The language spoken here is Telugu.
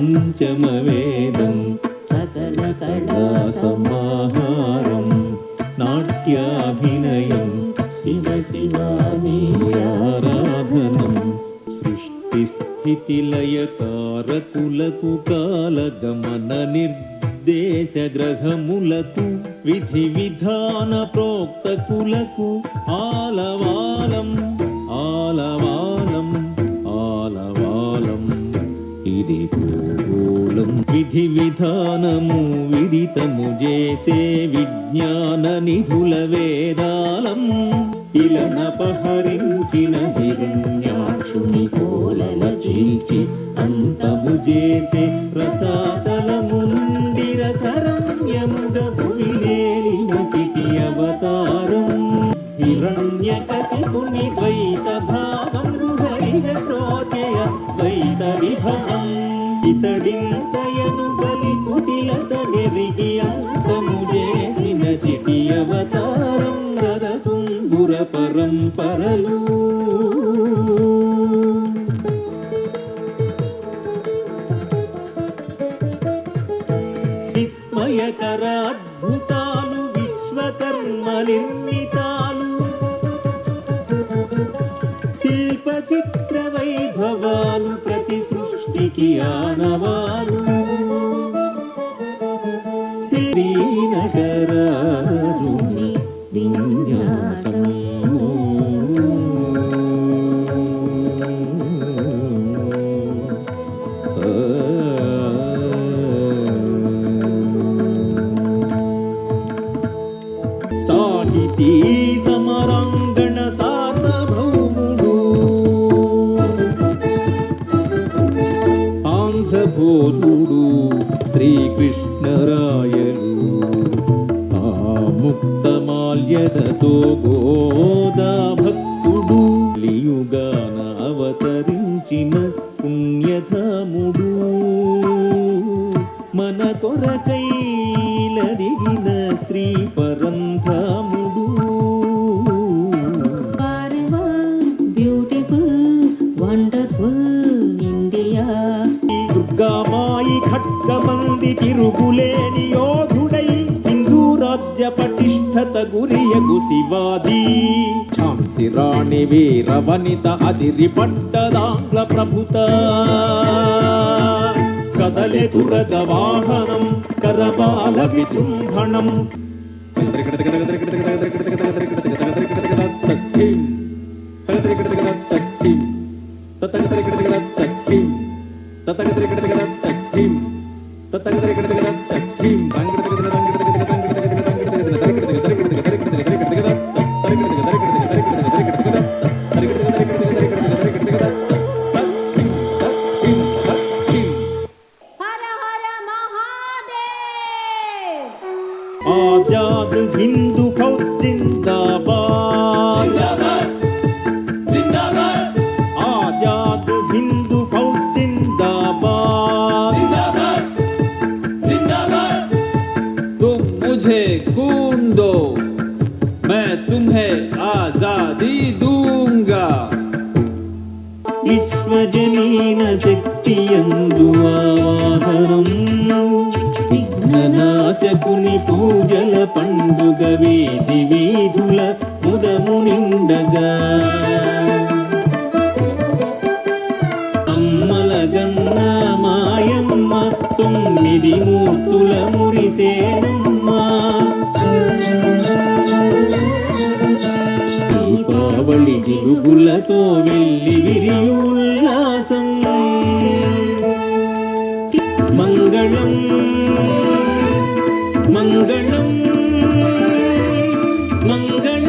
పంచమవేదం సకల కళా సమాహారం నాట్యాభినయం శివ శివాని ఆరాధనం సృష్టి స్థితి లయకారకులకు కాలగమన నిర్దేశ గ్రహములకు విధి విధాన ప్రోక్తకులకు ఆలవాలం ఆలవాలం ఆలవాలం ఇది భూగోళం విధి విధానము విదితము చేసే విజ్ఞాన నిధుల వేదాలం ఇలనపహరించిన హిరణ్యాక్షుని కోలల చీల్చి అంతము చేసే రసాతలము నుండి రసరమ్యముగ భువినేలినతికి అవతారం హిరణ్యకశిపుని ద్వైత భావం హరిగ ప్రోచయ ద్వైత విభవం ఇతడింతయను బలి కుటిలత నెరిగి అంతము చేసిన చిటి అవతారం రదతుంబుర పరంపరలు విస్మయకర అద్భుతాలు విశ్వకర్మ నిర్మితాలు శిల్ప చిత్ర వైభవాలు ప్రతి సృష్టికి ఆనవాలు శ్రీనగరారుని విన్యాసం సాహితీ సమరాంగణ సార్వభౌముడు ఆంధ్రబోధుడు శ్రీకృష్ణరాయలు ఆ ముక్తమాల్యదతో గోదా భక్తుడు లియుగాన అవతరించిన పుణ్యధాముడు మన కొరకైలదిగిన శ్రీ పరంధాముడు బ్యూటిఫుల్ వండర్ఫుల్ ఇండియా దుర్గామాయి ఖడ్గమంది తిరుగులేని యోధుడై హిందూ రాజ్య పటిష్టత గురియగు శివాజీ ఝాన్సీ రాణి వీర వనిత అదిరి పట్టదాంగ్ల ప్రభుత కదలే దురగ వాహనం కరబాల విజృంభణం आजाद हिंदू फौज जिंदाबाद जिंदाबाद आजाद हिंदू फौज जिंदाबाद जिंदाबाद जिंदाबाद तुम मुझे खून दो मैं तुम्हें आजादी दूंगा विश्वजनीन शक्तियंदु आवाहनम విఘ్ననాశకుని పూజల పండుగ వీధి వీధుల ముదము నిండగా అమ్మల గన్న మాయమ్మ 9 మూర్తుల మురిసేనమ్మ దీపావళి జిలుగులతో వెళ్ళి విరియు ఉల్లాసం మంగళం మంగళం మంగళం